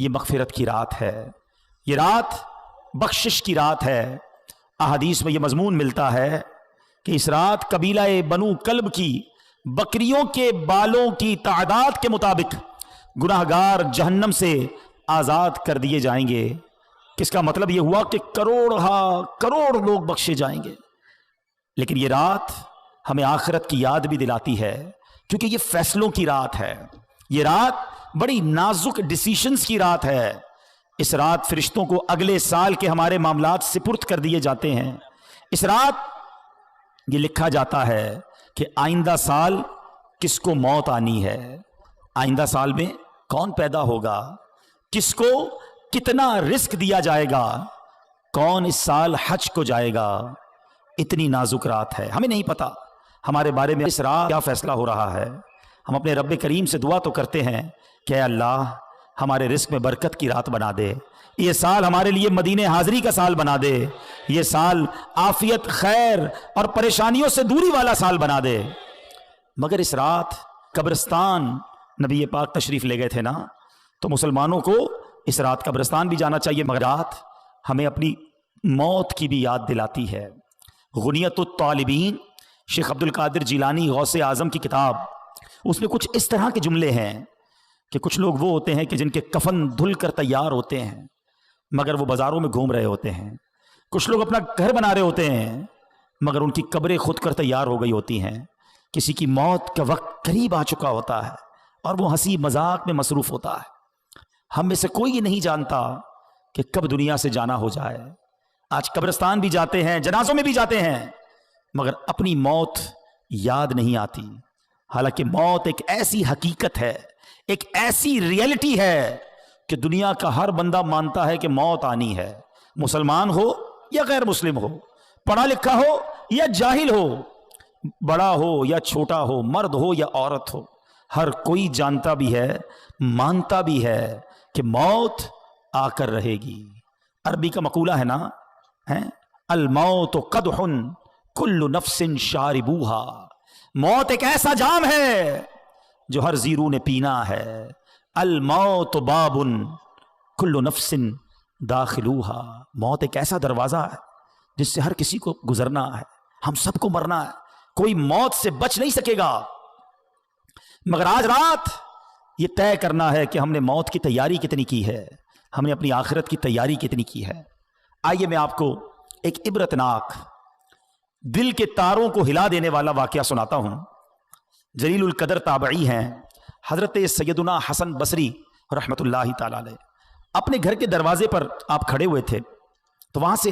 یہ مغفرت کی رات ہے، یہ رات بخشش کی رات ہے۔ احادیث میں یہ مضمون ملتا ہے کہ اس رات قبیلہ بنو کلب کی بکریوں کے بالوں کی تعداد کے مطابق گناہگار جہنم سے آزاد کر دیے جائیں گے۔ کس کا مطلب یہ ہوا کہ کروڑ لوگ بخشے جائیں گے۔ لیکن یہ رات ہمیں آخرت کی یاد بھی دلاتی ہے، کیونکہ یہ فیصلوں کی رات ہے، یہ رات بڑی نازک ڈیسیشنز کی رات ہے۔ اس رات فرشتوں کو اگلے سال کے ہمارے معاملات سپرد کر دیے جاتے ہیں۔ اس رات یہ لکھا جاتا ہے کہ آئندہ سال کس کو موت آنی ہے، آئندہ سال میں کون پیدا ہوگا، کس کو کتنا رزق دیا جائے گا، کون اس سال حج کو جائے گا۔ اتنی نازک رات ہے، ہمیں نہیں پتا ہمارے بارے میں اس رات کیا فیصلہ ہو رہا ہے۔ ہم اپنے رب کریم سے دعا تو کرتے ہیں کہ اے اللہ ہمارے رزق میں برکت کی رات بنا دے، یہ سال ہمارے لیے مدینے حاضری کا سال بنا دے، یہ سال عافیت، خیر اور پریشانیوں سے دوری والا سال بنا دے۔ مگر اس رات قبرستان نبی پاک تشریف لے گئے تھے نا، تو مسلمانوں کو اس رات قبرستان بھی جانا چاہیے۔ مگر رات ہمیں اپنی موت کی بھی یاد دلاتی ہے۔ غنیت الطالبین شیخ عبد القادر جیلانی غوث اعظم کی کتاب، اس میں کچھ اس طرح کے جملے ہیں کہ کچھ لوگ وہ ہوتے ہیں کہ جن کے کفن دھل کر تیار ہوتے ہیں مگر وہ بازاروں میں گھوم رہے ہوتے ہیں، کچھ لوگ اپنا گھر بنا رہے ہوتے ہیں مگر ان کی قبریں خود کر تیار ہو گئی ہوتی ہیں، کسی کی موت کا وقت قریب آ چکا ہوتا ہے اور وہ ہنسی مذاق میں مصروف ہوتا ہے۔ ہم میں سے کوئی یہ نہیں جانتا کہ کب دنیا سے جانا ہو جائے۔ آج قبرستان بھی جاتے ہیں، جنازوں میں بھی جاتے ہیں، مگر اپنی موت یاد نہیں آتی۔ حالانکہ موت ایک ایسی حقیقت ہے، ایک ایسی ریئلٹی ہے کہ دنیا کا ہر بندہ مانتا ہے کہ موت آنی ہے، مسلمان ہو یا غیر مسلم ہو، پڑھا لکھا ہو یا جاہل ہو، بڑا ہو یا چھوٹا ہو، مرد ہو یا عورت ہو، ہر کوئی جانتا بھی ہے، مانتا بھی ہے کہ موت آ کر رہے گی۔ عربی کا مقولہ ہے نا، الموت قدح کل نفس شاربوہا، موت ایک ایسا جام ہے جو ہر زیرو نے پینا ہے۔ الموت باب کل نفس داخلوہا، موت ایک ایسا دروازہ ہے جس سے ہر کسی کو گزرنا ہے، ہم سب کو مرنا ہے، کوئی موت سے بچ نہیں سکے گا۔ مگر آج رات یہ طے کرنا ہے کہ ہم نے موت کی تیاری کتنی کی ہے، ہم نے اپنی آخرت کی تیاری کتنی کی ہے۔ آئیے میں آپ کو ایک عبرتناک، دل کے تاروں کو ہلا دینے والا واقعہ سناتا ہوں۔ جلیل القدر تابعی ہیں حضرت سیدنا حسن بصری رحمت اللہ تعالی علیہ، اپنے گھر کے دروازے پر آپ کھڑے ہوئے تھے تو وہاں سے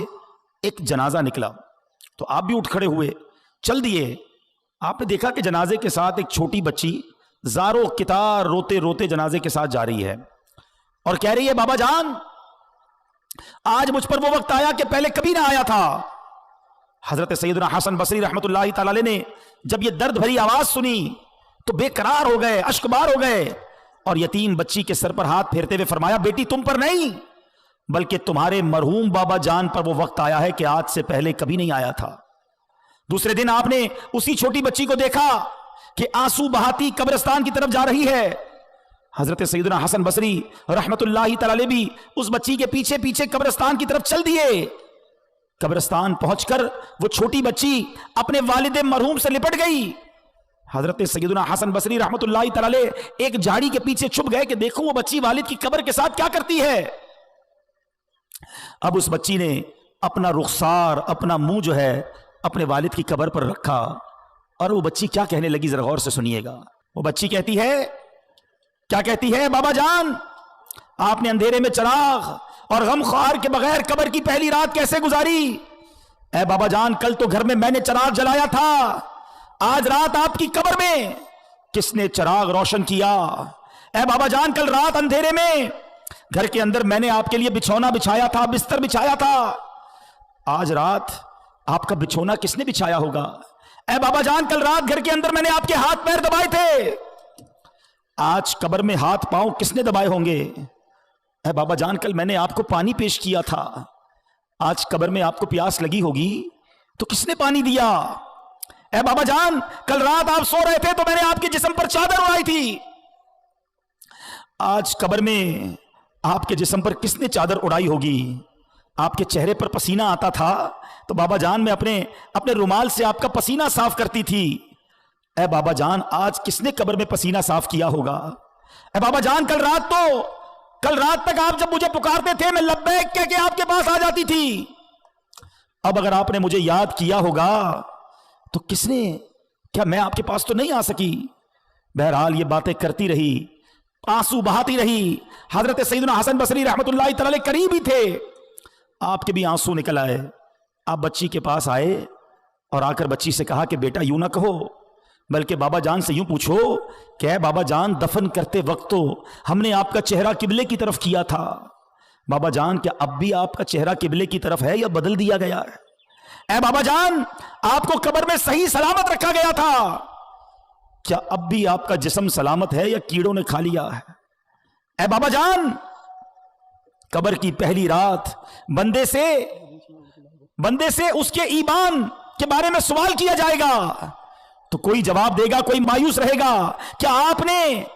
ایک جنازہ نکلا، تو آپ بھی اٹھ کھڑے ہوئے، چل دیے۔ آپ نے دیکھا کہ جنازے کے ساتھ ایک چھوٹی بچی زارو کتار روتے روتے جنازے کے ساتھ جا رہی ہے اور کہہ رہی ہے بابا جان آج مجھ پر وہ وقت آیا کہ پہلے کبھی نہ آیا تھا۔ حضرت سیدنا حسن بصری رحمت اللہ تعالی علیہ نے جب یہ درد بھری آواز سنی تو بے قرار ہو گئے، اشک بار ہو گئے، اور یتیم بچی کے سر پر ہاتھ پھیرتے ہوئے فرمایا بیٹی تم پر نہیں بلکہ تمہارے مرحوم بابا جان پر وہ وقت آیا ہے کہ آج سے پہلے کبھی نہیں آیا تھا۔ دوسرے دن آپ نے اسی چھوٹی بچی کو دیکھا کہ آنسو بہاتی قبرستان کی طرف جا رہی ہے۔ حضرت سیدنا حسن بصری رحمت اللہ تعالی علیہ بھی اس بچی کے پیچھے پیچھے قبرستان کی طرف چل دیے۔ قبرستان پہنچ کر وہ چھوٹی بچی اپنے والد مرحوم سے لپٹ گئی۔ حضرت سیدنا حسن بصری رحمت اللہ تعالی علیہ ایک جھاڑی کے پیچھے چھپ گئے کہ دیکھوں وہ بچی والد کی قبر کے ساتھ کیا کرتی ہے۔ اب اس بچی نے اپنا رخسار، اپنا منہ جو ہے اپنے والد کی قبر پر رکھا، اور وہ بچی کیا کہنے لگی ذرا غور سے سنیے گا۔ وہ بچی کہتی ہے، کیا کہتی ہے؟ بابا جان آپ نے اندھیرے میں چراغ اور غم خوار کے بغیر قبر کی پہلی رات کیسے گزاری؟ اے بابا جان کل تو گھر میں میں نے چراغ جلایا تھا، آج رات آپ کی قبر میں کس نے چراغ روشن کیا؟ اے بابا جان کل رات اندھیرے میں گھر کے اندر میں نے آپ کے لیے بچھونا بچھایا تھا، بستر بچھایا تھا، آج رات آپ کا بچھونا کس نے بچھایا ہوگا؟ اے بابا جان کل رات گھر کے اندر میں نے آپ کے ہاتھ پیر دبائے تھے، آج قبر میں ہاتھ پاؤں کس نے دبائے ہوں گے؟ اے بابا جان کل میں نے آپ کو پانی پیش کیا تھا، آج قبر میں آپ کو پیاس لگی ہوگی تو کس نے پانی دیا؟ اے بابا جان کل رات آپ سو رہے تھے تو میں نے آپ کے جسم پر چادر اڑائی تھی، آج قبر میں आपके जिस्म पर किसने चादर उड़ाई होगी? आपके चेहरे पर पसीना आता था तो बाबा जान मैं अपने रुमाल से आपका पसीना साफ करती थी। ए बाबा जान, आज किसने कब्र में पसीना साफ किया होगा? ए बाबा जान, कल रात तक आप जब मुझे पुकारते थे मैं लब्बैक कह के आपके पास आ जाती थी। अब अगर आपने मुझे याद किया होगा तो किसने, क्या मैं आपके पास तो नहीं आ सकी? बहरहाल ये बातें करती रही, आंसू बहाती रही। हजरत सैयदना हसन बसरी रहमतुल्लाह तआला करीब ही थे, आपके भी आंसू निकल आए। आप बच्ची के पास आए और आकर बच्ची से कहा कि बेटा यूं ना कहो, बल्कि बाबा जान से यूं पूछो, क्या बाबा जान दफन करते वक्त तो हमने आपका चेहरा किबले की तरफ किया था। बाबा जान, क्या अब भी आपका चेहरा किबले की तरफ है या बदल दिया गया है? ए बाबा जान, आपको कब्र में सही सलामत रखा गया था, क्या अब भी आपका जिस्म सलामत है या कीड़ों ने खा लिया है? ए बाबा जान, कब्र की पहली रात बंदे से उसके ईमान के बारे में सवाल किया जाएगा तो कोई जवाब देगा, कोई मायूस रहेगा। क्या आपने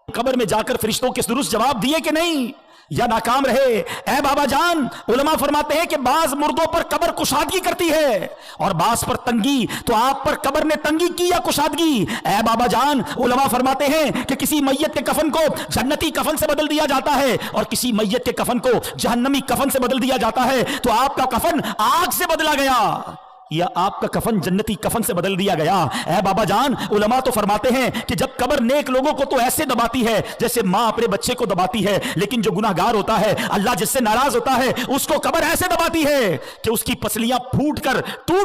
कब्र में जाकर फरिश्तों के दुरुस्त जवाब दिए कि नहीं, या नाकाम रहे? ए बाबा जान, उलमा फरमाते हैं कि बाज मुर्दों पर कब्र कुशादगी करती है और बाज पर तंगी, तो आप पर कब्र ने तंगी की या कुशादगी? ए बाबा जान, उलमा फरमाते हैं कि किसी मैयत के कफन को जन्नती कफन से बदल दिया जाता है और किसी मैयत के कफन को जहन्नमी कफन से बदल दिया जाता है। तो आपका कफन आग से बदला गया या आपका कफन जन्नती कफन से बदल दिया गया? ऐ बाबा जान, उलमा तो फरमाते हैं कि जब कब्र नेक लोगों को तो ऐसे दबाती है जैसे मां अपने बच्चे को दबाती है, लेकिन जो गुनाहगार होता है, अल्लाह जिससे नाराज होता है, उसको कब्र ऐसे दबाती है कि उसकी पसलियां टूट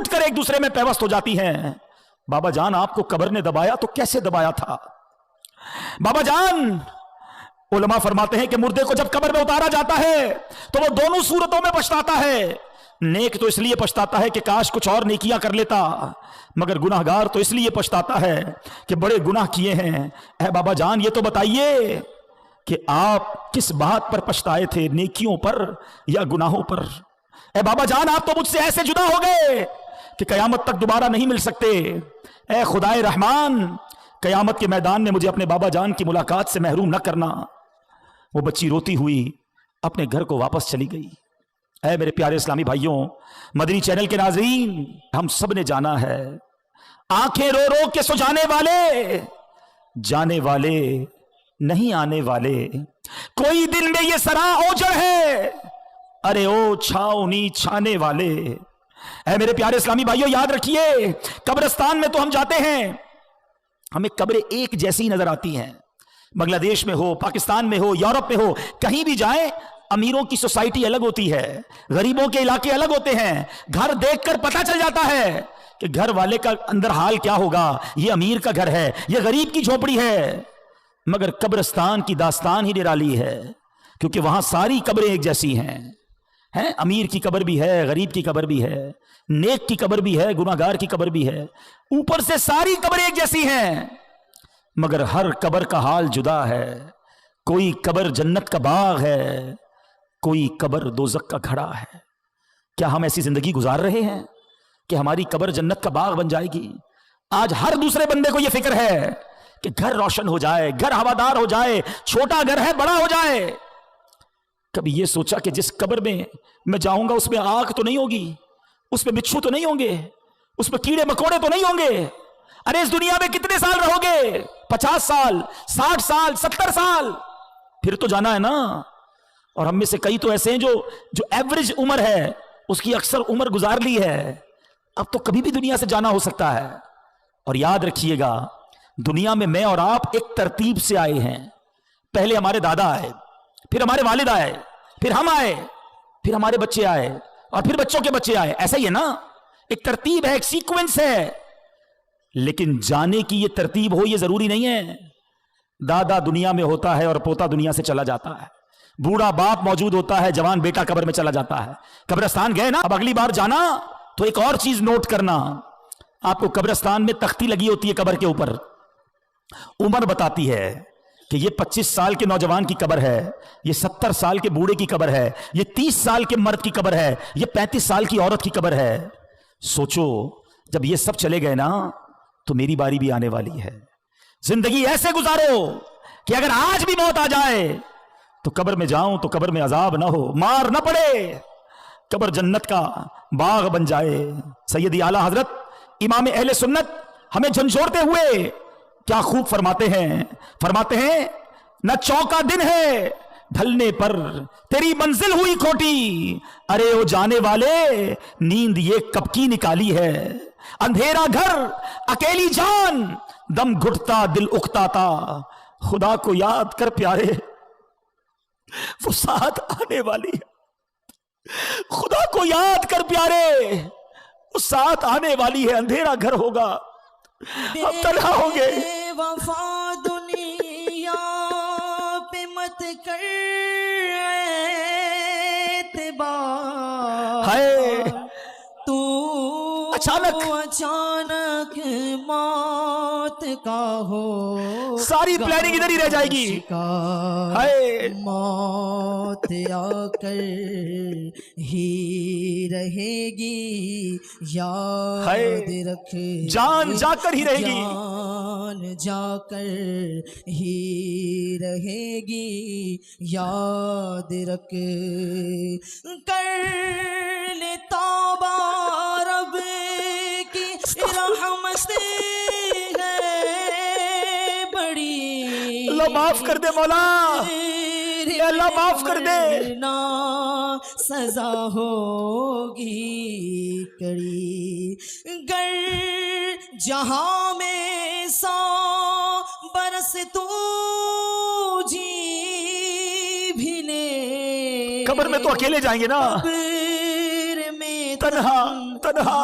कर एक दूसरे में पैवस्त हो जाती हैं। बाबा जान, आपको कब्र ने दबाया तो कैसे दबाया था? बाबा जान, उलमा फरमाते हैं कि मुर्दे को जब कब्र में उतारा जाता है तो वो दोनों सूरतों में पछताता है। नेक तो इसलिए पछताता है कि काश कुछ और नेकियां कर लेता, मगर गुनाहगार तो इसलिए पछताता है कि बड़े गुनाह किए हैं। ऐ बाबा जान, ये तो बताइए कि आप किस बात पर पछताए थे, नेकियों पर या गुनाहों पर? ऐ बाबा जान, आप तो मुझसे ऐसे जुदा हो गए कि कयामत तक दोबारा नहीं मिल सकते। ऐ खुदाए रहमान, कयामत के मैदान में मुझे अपने बाबा जान की मुलाकात से महरूम न करना। वो बच्ची रोती हुई अपने घर को वापस चली गई। ऐ मेरे प्यारे इस्लामी भाइयों, मदनी चैनल के नाज़रीन, हम सब ने जाना है, आंखें रो रो के सो जाने वाले नहीं आने वाले, कोई दिल में ये सरा ओजड़ है, अरे ओ छावनी छाने वाले। ऐ मेरे प्यारे इस्लामी भाइयों, याद रखिए, कब्रिस्तान में तो हम जाते हैं, हमें कब्रें एक जैसी नजर आती हैं। बांग्लादेश में हो, पाकिस्तान में हो, यूरोप में हो, कहीं भी जाएं, अमीरों की सोसाइटी अलग होती है, गरीबों के इलाके अलग होते हैं। घर देखकर पता चल जाता है कि घर वाले का अंदर हाल क्या होगा, ये अमीर का घर है, ये गरीब की झोपड़ी है। मगर कब्रिस्तान की दास्तान ही निराली है, क्योंकि वहां सारी कब्रें एक जैसी हैं। अमीर की कब्र भी है, गरीब की कब्र भी है, नेक की कब्र भी है, गुनाहगार की कब्र भी है, ऊपर से सारी कब्रें एक जैसी हैं, मगर हर कब्र का हाल जुदा है। कोई कब्र जन्नत का बाग है, कोई कब्र दोज़ख का घड़ा है। क्या हम ऐसी जिंदगी गुजार रहे हैं कि हमारी कब्र जन्नत का बाग बन जाएगी? आज हर दूसरे बंदे को यह फिक्र है कि घर रोशन हो जाए, घर हवादार हो जाए, छोटा घर है बड़ा हो जाए। कभी यह सोचा कि जिस कब्र में मैं जाऊंगा उसमें आग तो नहीं होगी, उसमें बिच्छू तो नहीं होंगे, उसमें कीड़े मकोड़े तो नहीं होंगे? अरे इस दुनिया में कितने साल रहोगे? 50 साल, 60 साल, 70 साल, फिर तो जाना है ना। और हम में से कई तो ऐसे हैं जो एवरेज उम्र है उसकी अक्सर उम्र गुजार ली है, अब तो कभी भी दुनिया से जाना हो सकता है। और याद रखिएगा, दुनिया में मैं और आप एक तरतीब से आए हैं। पहले हमारे दादा आए, फिर हमारे वालिद आए, फिर हम आए, फिर हमारे बच्चे आए और फिर बच्चों के बच्चे आए। ऐसा ही है ना, एक तरतीब है, एक सीक्वेंस है। लेकिन जाने की ये तरतीब हो ये जरूरी नहीं है। दादा दुनिया में होता है और पोता दुनिया से चला जाता है, बूढ़ा बाप मौजूद होता है, जवान बेटा कब्र में चला जाता है। कब्रिस्तान गए ना, अब अगली बार जाना तो एक और चीज नोट करना, आपको कब्रिस्तान में तख्ती लगी होती है कब्र के ऊपर, उम्र बताती है कि ये 25 साल के नौजवान की कब्र है, ये 70 साल के बूढ़े की कब्र है, ये 30 साल के मर्द की कब्र है, ये 35 साल की औरत की कब्र है। सोचो, जब ये सब चले गए ना तो मेरी बारी भी आने वाली है। जिंदगी ऐसे गुजारो कि अगर आज भी मौत आ जाए तो कब्र में जाऊं तो कब्र में अजाब ना हो, मार ना पड़े, कब्र जन्नत का बाग बन जाए। सैयदी आला हजरत इमाम अहले सुन्नत हमें झंझोड़ते हुए क्या खूब फरमाते हैं, न चौका दिन है ढलने पर तेरी मंजिल हुई खोटी, अरे ओ जाने वाले नींद ये कब की निकाली है, अंधेरा घर अकेली जान दम घुटता दिल उकताता, खुदा को याद कर प्यारे वो साथ आने वाली है, खुदा को याद कर प्यारे वो साथ आने वाली है, अंधेरा घर होगा, हम तन्हा होंगे। वफा दुनिया पे मत कर एतबार, हाय तू अचानक मौत का हो, सारी प्लानिंग इधर ही रह जाएगी। हाय मौत आकर ही रहेगी, याद रख जान जाकर ही रहेगी, जान जाकर ही रहेगी, याद रख कर ले तौबा, रब की रहमत है बड़ी, अल्लाह माफ कर दे मौला, अल्लाह माफ कर दे, ना सजा होगी कड़ी, गर जहां में 100 बरस तू जी भी ले, कब्र में तो अकेले जाएंगे ना, कब्र में तन्हा तन्हा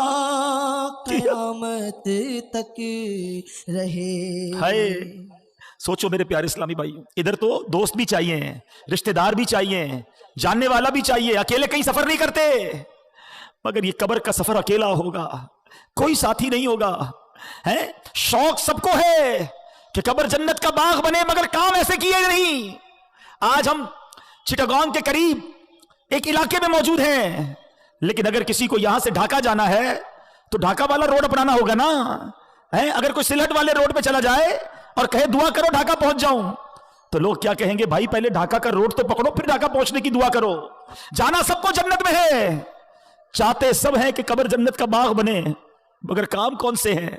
क़यामत तक रहे। हाय सोचो मेरे प्यारे इस्लामी भाई, इधर तो दोस्त भी चाहिए, रिश्तेदार भी चाहिए, जानने वाला भी चाहिए, अकेले कहीं सफर नहीं करते, मगर ये कब्र का सफर अकेला होगा, कोई साथी नहीं होगा। है शौक सबको है कि कब्र जन्नत का बाग बने, मगर काम ऐसे किए नहीं। आज हम चिटागोंग के करीब एक इलाके में मौजूद हैं, लेकिन अगर किसी को यहां से ढाका जाना है तो ढाका वाला रोड अपनाना होगा ना। है अगर कोई सिलहट वाले रोड पे चला जाए और कहे दुआ करो ढाका पहुंच जाऊं, तो लोग क्या कहेंगे, भाई पहले ढाका का रोड तो पकड़ो फिर ढाका पहुंचने की दुआ करो। जाना सबको जन्नत में है, चाहते सब हैं कि कब्र जन्नत का बाग बने, मगर काम कौन से हैं?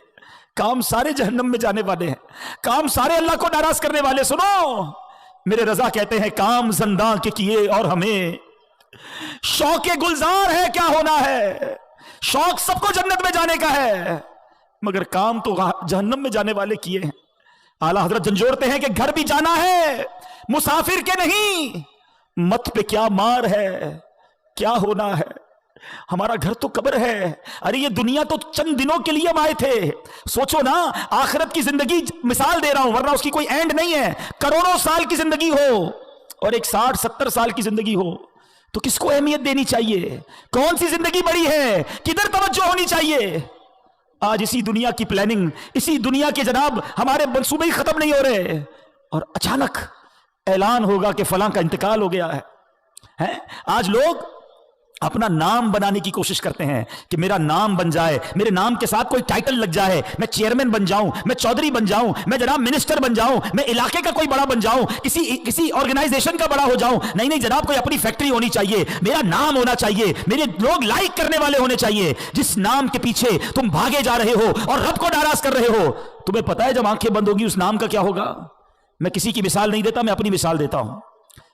काम सारे जहन्नम में जाने वाले हैं, काम सारे अल्लाह को नाराज करने वाले। सुनो मेरे रजा कहते हैं, काम ज़िंदा के किए और हमें शौक गुलजार है क्या होना है। शौक सबको जन्नत में जाने का है, मगर काम तो जहन्नम में जाने वाले किए हैं। आला हजरत झंझोड़ते हैं कि घर भी जाना है, मुसाफिर के नहीं, मत पे क्या मार है, क्या होना है, हमारा घर तो कब्र है। अरे ये दुनिया तो चंद दिनों के लिए हम आए थे, सोचो ना आखिरत की जिंदगी मिसाल दे रहा हूं, वरना उसकी कोई एंड नहीं है। करोड़ों साल की जिंदगी हो और एक 60-70 साल की जिंदगी हो, तो किसको अहमियत देनी चाहिए? कौन सी जिंदगी बड़ी है, किधर तवज्जो होनी चाहिए? आज इसी दुनिया की प्लानिंग, इसी दुनिया के जनाब हमारे मंसूबे ही खत्म नहीं हो रहे, और अचानक ऐलान होगा कि फलां का इंतकाल हो गया है? आज लोग अपना नाम बनाने की कोशिश करते हैं कि मेरा नाम बन जाए, मेरे नाम के साथ कोई टाइटल लग जाए, मैं चेयरमैन बन जाऊं, मैं चौधरी बन जाऊं, मैं जनाब मिनिस्टर बन जाऊं, मैं इलाके का कोई बड़ा बन जाऊं, किसी ऑर्गेनाइजेशन का बड़ा हो जाऊं। नहीं नहीं जनाब, कोई अपनी फैक्ट्री होनी चाहिए, मेरा नाम होना चाहिए, मेरे लोग लाइक करने वाले होने चाहिए। जिस नाम के पीछे तुम भागे जा रहे हो और रब को नाराज कर रहे हो, तुम्हें पता है जब आंखें बंद होगी उस नाम का क्या होगा? मैं किसी की मिसाल नहीं देता, मैं अपनी मिसाल देता हूं।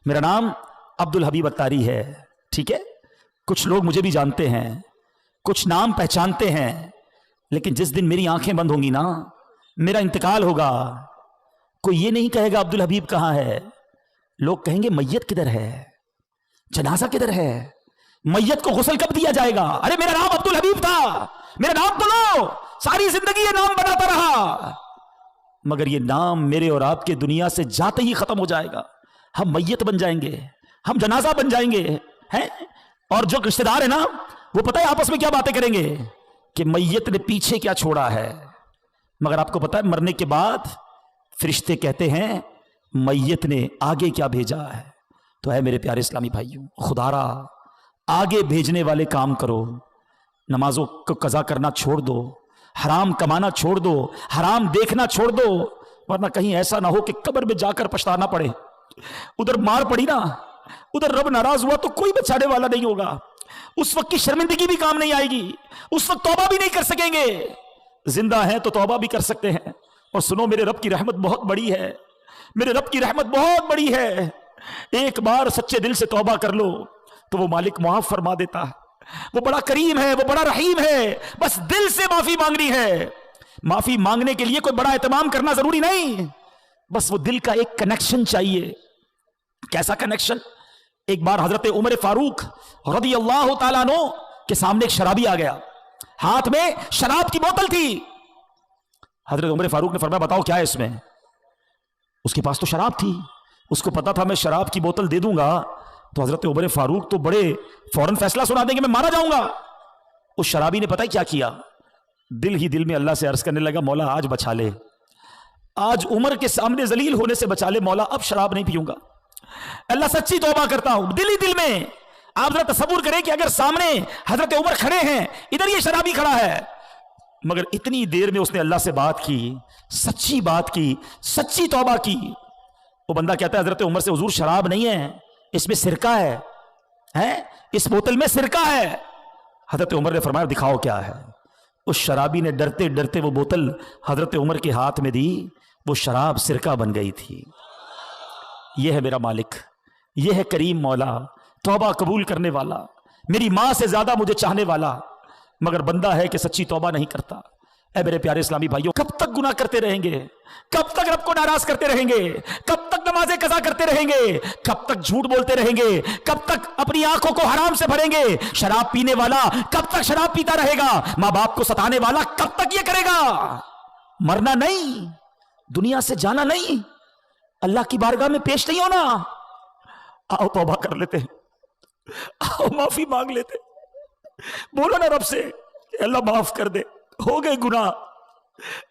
मेरा नाम अब्दुल हबीब अत्तारी है, ठीक है? कुछ लोग मुझे भी जानते हैं, कुछ नाम पहचानते हैं, लेकिन जिस दिन मेरी आंखें बंद होंगी ना, मेरा इंतकाल होगा, कोई ये नहीं कहेगा अब्दुल हबीब कहां है, लोग कहेंगे मैयत किधर है, जनाजा किधर है, मैयत को गुस्ल कब दिया जाएगा? अरे मेरा नाम अब्दुल हबीब था, मेरा नाम तो लो, सारी जिंदगी ये नाम बनाता रहा, मगर ये नाम मेरे और आपके दुनिया से जाते ही खत्म हो जाएगा। हम मैयत बन जाएंगे, हम जनाजा बन जाएंगे, हैं? और जो रिश्तेदार है ना, वो पता है आपस में क्या बातें करेंगे कि मैयत ने पीछे क्या छोड़ा है, मगर आपको पता है मरने के बाद फरिश्ते कहते हैं मैयत ने आगे क्या भेजा है। तो है मेरे प्यारे इस्लामी भाइयों, खुदारा आगे भेजने वाले काम करो, नमाजों को कज़ा करना छोड़ दो, हराम कमाना छोड़ दो, हराम देखना छोड़ दो, वरना कहीं ऐसा ना हो कि कब्र में जाकर पछताना पड़े। उधर मार पड़ी ना, उधर रब नाराज हुआ तो कोई बचाने वाला नहीं होगा। उस वक्त की शर्मिंदगी भी काम नहीं आएगी, उस वक्त तौबा भी नहीं कर सकेंगे। जिंदा हैं तो तौबा भी कर सकते हैं। और सुनो, मेरे रब की रहमत बहुत बड़ी है, मेरे रब की रहमत बहुत बड़ी है। एक बार सच्चे दिल से तौबा कर लो तो वो मालिक माफ फरमा देता है। वो बड़ा करीम है, वो बड़ा रहीम है। बस दिल से माफी मांगनी है। माफी मांगने के लिए कोई बड़ा एहतमाम करना जरूरी नहीं, बस वो दिल का एक कनेक्शन चाहिए। कैसा कनेक्शन? एक बार हजरत उमर फारूक रज़ी अल्लाह ताला अन्हु के सामने एक शराबी आ गया, हाथ में शराब की बोतल थी। हजरत उमर फारूक ने फरमाया, बताओ क्या है इसमें? उसके पास तो शराब थी, उसको पता था मैं शराब की बोतल दे दूंगा तो हजरत उमर फारूक तो बड़े फौरन फैसला सुना देंगे, मैं मारा जाऊंगा। उस शराबी ने पता है क्या किया? दिल ही दिल में अल्लाह से अर्ज करने लगा, मौला आज बचा ले, आज उमर के सामने जलील होने से बचा ले मौला, अब शराब नहीं पीऊंगा। अल्लाह सच्ची तौबा करता हूं, दिल ही दिल में। आप जरा तसव्वुर करें कि अगर सामने हजरत उमर खड़े हैं, इधर ये शराबी खड़ा है, मगर इतनी देर में उसने अल्लाह से बात की, सच्ची बात की, सच्ची तौबा की। वो बंदा कहता है हजरत उमर से, हुजूर शराब नहीं है, इसमें सिरका है, इस बोतल में सिरका है। हजरत उमर ने फरमाया, दिखाओ क्या है। उस शराबी ने डरते डरते वो बोतल हजरत उमर के हाथ में दी, वो शराब सिरका बन गई थी। यह है मेरा मालिक, यह है करीम मौला, तौबा कबूल करने वाला, मेरी मां से ज्यादा मुझे चाहने वाला, मगर बंदा है कि सच्ची तौबा नहीं करता। ऐ मेरे प्यारे इस्लामी भाइयों, कब तक गुनाह करते रहेंगे? कब तक रब को नाराज करते रहेंगे? कब तक नमाजें कज़ा करते रहेंगे? कब तक झूठ बोलते रहेंगे? कब तक अपनी आंखों को हराम से भरेंगे? शराब पीने वाला कब तक शराब पीता रहेगा? मां बाप को सताने वाला कब तक ये करेगा? मरना नहीं, दुनिया से जाना नहीं, अल्लाह की बारगाह में पेश नहीं होना। आओ तौबा कर लेते हैं, आओ माफी मांग लेते, बोलो ना रब से, अल्लाह माफ कर दे, हो गए गुनाह,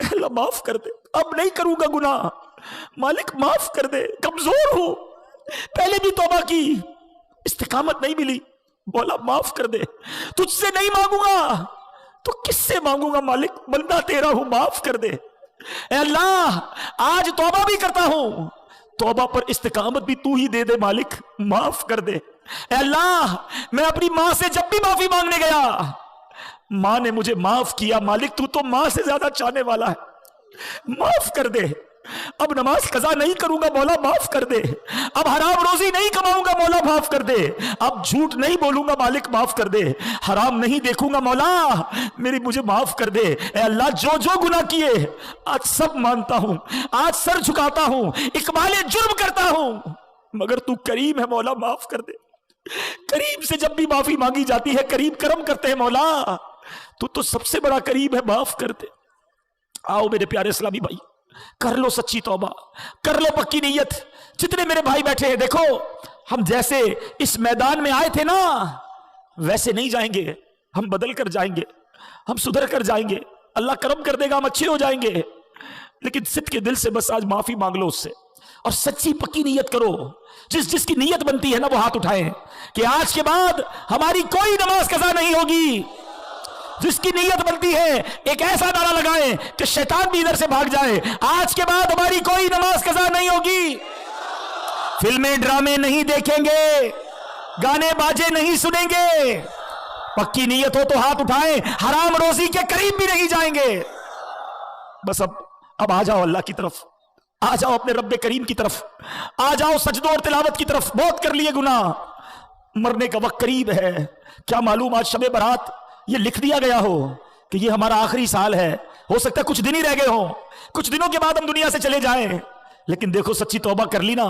अल्लाह माफ कर दे, अब नहीं करूंगा गुनाह, मालिक माफ कर दे, कमजोर हूं, पहले भी तौबा की, इस्तिकामत नहीं मिली, बोला माफ कर दे, तुझसे नहीं मांगूंगा तो किससे मांगूंगा मालिक, बंदा तेरा हूं, माफ कर दे। ए अल्लाह, आज तौबा भी करता हूं, तौबा पर इस्तिकामत भी तू ही दे दे मालिक, माफ कर दे। ए अल्लाह, मैं अपनी मां से जब भी माफी मांगने गया, मां ने मुझे माफ किया, मालिक तू तो मां से ज्यादा चाहने वाला है, माफ कर दे। अब नमाज कज़ा नहीं करूंगा मौला, माफ कर दे। अब हराम रोजी नहीं कमाऊंगा मौला, माफ कर दे। अब झूठ नहीं बोलूंगा मालिक, माफ कर दे। हराम नहीं देखूंगा मौला, मेरी मुझे माफ कर दे। ए अल्लाह, जो जो गुनाह किए आज सब मानता हूं, आज सर झुकाता हूं, इकबाले जुर्म करता हूं, मगर तू करीम है मौला, माफ कर दे। करीम से जब भी माफी मांगी जाती है, करीम करम करते हैं मौला, तू तो सबसे बड़ा करीम है, माफ कर दे। आओ मेरे प्यारे इस्लामी भाई, कर लो सच्ची तौबा, कर लो पक्की नीयत। जितने मेरे भाई बैठे हैं, देखो हम जैसे इस मैदान में आए थे ना, वैसे नहीं जाएंगे, हम बदल कर जाएंगे, हम सुधर कर जाएंगे, अल्लाह करम कर देगा, हम अच्छे हो जाएंगे। लेकिन सिद्ध के दिल से बस आज माफी मांग लो उससे, और सच्ची पक्की नीयत करो। जिसकी नीयत बनती है ना, वो हाथ उठाए कि आज के बाद हमारी कोई नमाज कज़ा नहीं होगी। जिसकी नीयत बनती है, एक ऐसा नारा लगाएं कि शैतान भी इधर से भाग जाए, आज के बाद हमारी कोई नमाज कज़ा नहीं होगी, फिल्में ड्रामे नहीं देखेंगे, गाने बाजे नहीं सुनेंगे। पक्की नीयत हो तो हाथ उठाएं, हराम रोजी के करीब भी नहीं जाएंगे। बस अब आ जाओ अल्लाह की तरफ, आ जाओ अपने रब्बे करीम की तरफ, आ जाओ सजदों और तिलावत की तरफ। बहुत कर लिए गुनाह, मरने का वक्त करीब है। क्या मालूम आज शबे बारात ये लिख दिया गया हो कि ये हमारा आखिरी साल है, हो सकता है कुछ दिन ही रह गए हो, कुछ दिनों के बाद हम दुनिया से चले जाएं। लेकिन देखो सच्ची तौबा कर ली ना,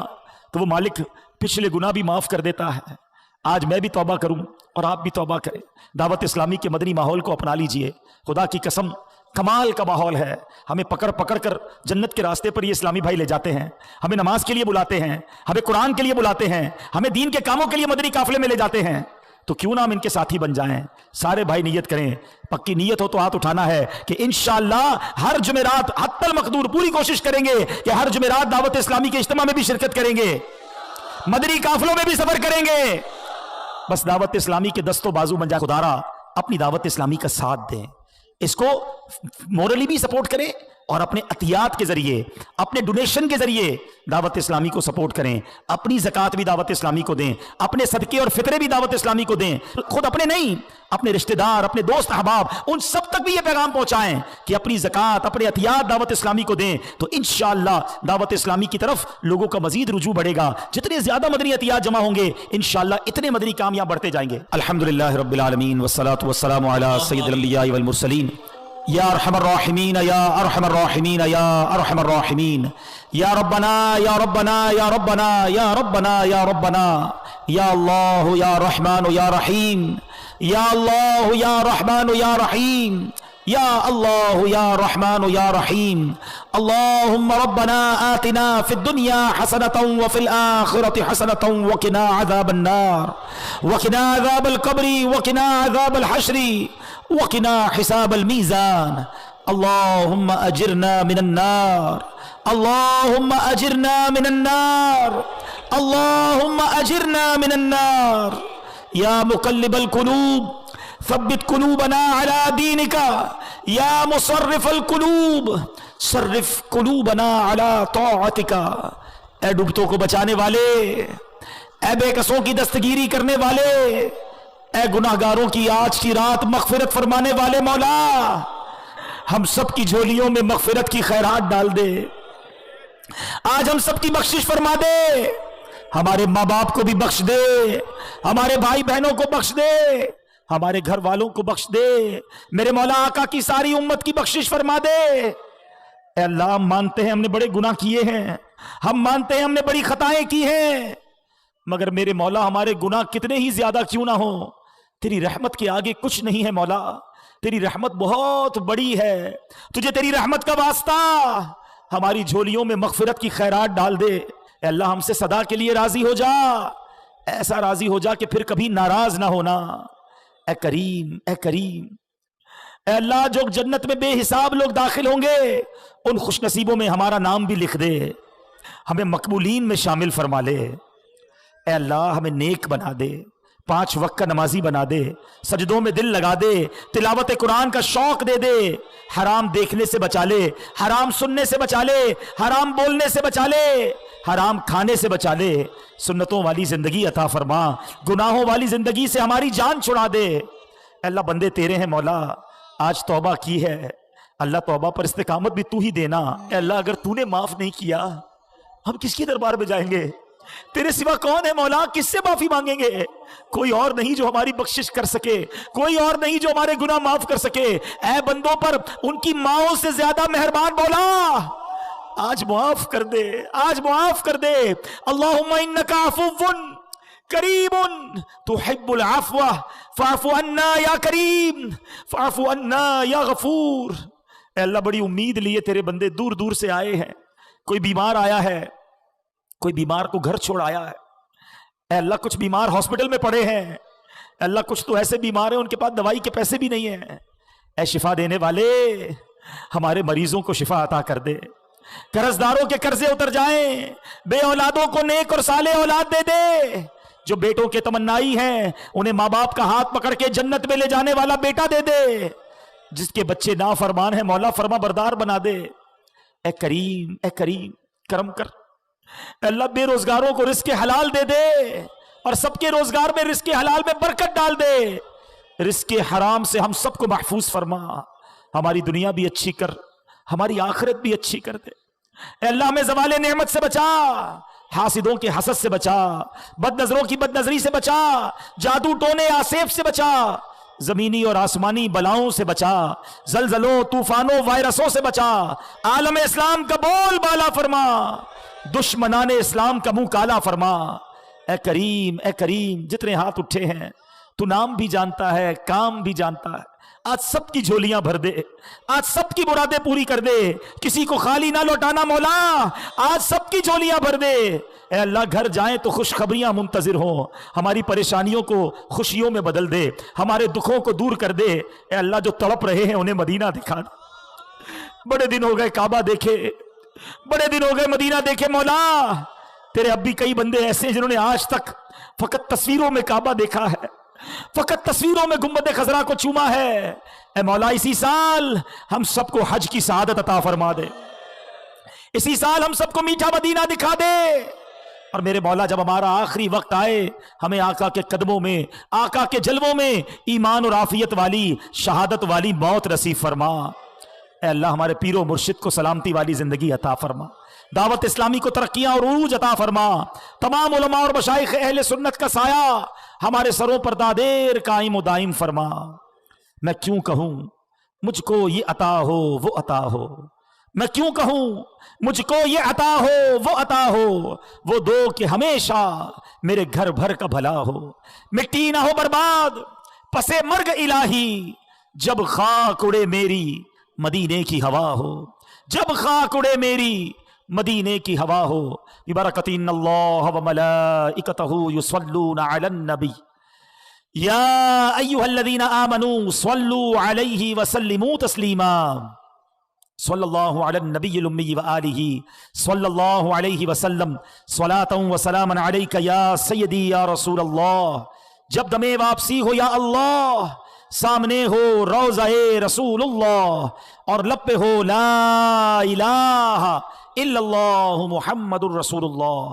तो वो मालिक पिछले गुनाह भी माफ कर देता है। आज मैं भी तौबा करूं और आप भी तौबा करें। दावत इस्लामी के मदनी माहौल को अपना लीजिए। खुदा की कसम, कमाल का माहौल है। हमें पकड़ पकड़ कर जन्नत के रास्ते पर ये इस्लामी भाई ले जाते हैं, हमें नमाज के लिए बुलाते हैं, हमें कुरान के लिए बुलाते हैं, हमें दीन के कामों के लिए मदनी काफिले में ले जाते हैं। तो क्यों ना हम इनके साथी बन जाएं। सारे भाई नियत करें, पक्की नियत हो तो हाथ उठाना है कि इंशाअल्लाह हर जुमेरात हत्तल मकदूर पूरी कोशिश करेंगे कि हर जुमेरात दावत इस्लामी के इज्तिमा में भी शिरकत करेंगे, मदनी काफिलों में भी सफर करेंगे। बस दावत इस्लामी के दस्तों बाजू बन जाए। खुदारा अपनी दावत इस्लामी का साथ दें, इसको مورلی بھی سپورٹ کریں اور اپنے عطیات کے ذریعے، اپنے ڈونیشن کے ذریعے دعوت اسلامی کو سپورٹ کریں، اپنی زکوٰۃ بھی دعوت اسلامی کو دیں، اپنے صدقے اور فطرے بھی دعوت اسلامی کو دیں، خود اپنے نہیں، اپنے رشتہ دار، اپنے دوست احباب، ان سب تک بھی یہ پیغام پہنچائیں کہ اپنی زکوٰۃ، اپنے عطیات دعوت اسلامی کو دیں، تو انشاءاللہ دعوت اسلامی کی طرف لوگوں کا مزید رجوع بڑھے گا۔ جتنے زیادہ مدنی عطیات جمع ہوں گے انشاءاللہ اتنے مدنی کامیاب بڑھتے جائیں گے۔ الحمدللہ رب العالمین والصلاة والسلام علی سید الانبیاء والمرسلین، یا ارحم الراحمین یا ارحم الراحمین یا ارحم الراحمین، یا ربنا یا ربنا یا ربنا یا ربنا یا ربنا، یا اللہ یا رحمان یا رحیم، یا اللہ یا رحمان یا رحیم، یا اللہ یا رحمان یا رحیم، اللہم ربنا آتنا فی الدنیا حسنة وفی الآخرة حسنة وقنا عذاب النار وقنا عذاب القبر وقنا عذاب الحشر وقنا حساب الميزان، اللهم أجرنا من النار، اللهم أجرنا من النار، اللهم أجرنا من النار، يا مقلب القلوب ثبت قلوبنا على دينك، يا مصرف القلوب صرف قلوبنا على طاعتك۔ اے ڈوبتوں کو بچانے والے، اے بے کسوں کی دستگیری کرنے والے، اے گناہگاروں کی آج کی رات مغفرت فرمانے والے مولا، ہم سب کی جھولیوں میں مغفرت کی خیرات ڈال دے، آج ہم سب کی بخشش فرما دے، ہمارے ماں باپ کو بھی بخش دے، ہمارے بھائی بہنوں کو بخش دے، ہمارے گھر والوں کو بخش دے، میرے مولا آقا کی ساری امت کی بخشش فرما دے۔ اے اللہ، ہم مانتے ہیں ہم نے بڑے گناہ کیے ہیں، ہم مانتے ہیں ہم نے بڑی خطائیں کی ہیں، مگر میرے مولا ہمارے گناہ کتنے ہی زیادہ کیوں نہ ہوں، تیری رحمت کے آگے کچھ نہیں ہے مولا، تیری رحمت بہت بڑی ہے، تجھے تیری رحمت کا واسطہ، ہماری جھولیوں میں مغفرت کی خیرات ڈال دے۔ اے اللہ، ہم سے صدا کے لیے راضی ہو جا، ایسا راضی ہو جا کہ پھر کبھی ناراض نہ ہونا۔ اے کریم، اے کریم، اے اللہ، جو جنت میں بے حساب لوگ داخل ہوں گے ان خوش نصیبوں میں ہمارا نام بھی لکھ دے، ہمیں مقبولین میں شامل فرما لے۔ اے اللہ، ہمیں نیک بنا دے، 5 وقت کا نمازی بنا دے، سجدوں میں دل لگا دے، تلاوت قرآن کا شوق دے دے، حرام دیکھنے سے بچا لے، حرام سننے سے بچا لے، حرام بولنے سے بچا لے، حرام کھانے سے بچا لے، سنتوں والی زندگی عطا فرما، گناہوں والی زندگی سے ہماری جان چھڑا دے۔ اے اللہ، بندے تیرے ہیں مولا، آج توبہ کی ہے، اللہ توبہ پر استقامت بھی تو ہی دینا۔ اے اللہ، اگر تو نے معاف نہیں کیا ہم کس کے دربار میں جائیں گے؟ تیرے سوا کون ہے مولا؟ کس سے معافی مانگیں گے؟ کوئی اور نہیں جو ہماری بخشش کر سکے، کوئی اور نہیں جو ہمارے گناہ معاف کر سکے۔ اے بندوں پر ان کی ماؤں سے زیادہ مہربان مولا، آج معاف کر دے، آج معاف کر دے۔ اللہم انک عفو کریم تحب العفو فاعف عنا یا کریم، فاعف عنا یا غفور۔ اے اللہ، بڑی امید لیے تیرے بندے دور دور سے آئے ہیں، کوئی بیمار آیا ہے، کوئی بیمار کو گھر چھوڑ آیا ہے، اے اللہ کچھ بیمار ہاسپٹل میں پڑے ہیں، اے اللہ کچھ تو ایسے بیمار ہیں ان کے پاس دوائی کے پیسے بھی نہیں ہیں، اے شفا دینے والے ہمارے مریضوں کو شفا عطا کر دے، قرض داروں کے قرضے اتر جائیں، بے اولادوں کو نیک اور صالح اولاد دے دے، جو بیٹوں کے تمنائی ہیں انہیں ماں باپ کا ہاتھ پکڑ کے جنت میں لے جانے والا بیٹا دے دے، جس کے بچے نافرمان ہیں مولا فرما بردار بنا دے۔ اے کریم، اے کریم، کرم کر۔ اے اللہ، بے روزگاروں کو رزق حلال دے دے اور سب کے روزگار میں رزق حلال میں برکت ڈال دے، رزق حرام سے ہم سب کو محفوظ فرما، ہماری دنیا بھی اچھی کر، ہماری آخرت بھی اچھی کر دے۔ اے اللہ، ہمیں زوال نعمت سے بچا، حاسدوں کے حسد سے بچا، بد نظروں کی بد نظری سے بچا، جادو ٹونے آسیب سے بچا، زمینی اور آسمانی بلاؤں سے بچا، زلزلوں، طوفانوں، وائرسوں سے بچا، عالم اسلام کا بول بالا فرما، دشمنان اسلام کا منہ کالا فرما۔ اے کریم، اے کریم، جتنے ہاتھ اٹھے ہیں تو نام بھی جانتا ہے، کام بھی جانتا ہے، آج سب کی جھولیاں بھر دے، آج سب کی مرادیں پوری کر دے، کسی کو خالی نہ لوٹانا مولا، آج سب کی جھولیاں بھر دے۔ اے اللہ، گھر جائیں تو خوشخبریاں منتظر ہوں، ہماری پریشانیوں کو خوشیوں میں بدل دے، ہمارے دکھوں کو دور کر دے۔ اے اللہ، جو تڑپ رہے ہیں انہیں مدینہ دکھا دے، بڑے دن ہو گئے کعبہ دیکھے، بڑے دن ہو گئے مدینہ دیکھے مولا، تیرے اب بھی کئی بندے ایسے ہیں جنہوں نے آج تک فقط تصویروں میں کعبہ دیکھا ہے، فقط تصویروں میں گنبد خضرا کو چوما ہے. اے مولا اسی سال ہم سب کو حج کی سعادت عطا فرما دے, اسی سال ہم سب کو میٹھا مدینہ دکھا دے, اور میرے مولا جب ہمارا آخری وقت آئے ہمیں آقا کے قدموں میں, آقا کے جلووں میں ایمان اور عافیت والی, شہادت والی موت نصیب فرما. اے اللہ ہمارے پیر و مرشد کو سلامتی والی زندگی عطا فرما, دعوت اسلامی کو ترقیاں اور عروج عطا فرما, تمام علماء اور مشائخ اہل سنت کا سایہ ہمارے سروں پر دادیر قائم و دائم فرما. میں کیوں کہوں مجھ کو یہ عطا ہو وہ عطا ہو, میں کیوں کہوں مجھ کو یہ عطا ہو وہ عطا ہو, وہ دو کہ ہمیشہ میرے گھر بھر کا بھلا ہو. مٹی نہ ہو برباد پسے مرگ الہی, جب خاک اڑے میری مدینے کی ہوا ہو, جب خاک اڑے میری مدینے کی ہوا ہو. ببرکۃ ان اللہ وملائکتہ یصلون علی النبی یا ایھا الذین آمنوا صلوا علیہ وسلموا تسلیما. صلی اللہ علی النبی الامی وآلہ صلی اللہ علیہ وسلم صلاۃ و سلاما علیک یا سیدی یا رسول اللہ. جب دم واپسی ہو یا اللہ, سامنے ہو روضہ رسول اللہ, اور لب پہ ہو لا الہ الا اللہ محمد الرسول اللہ.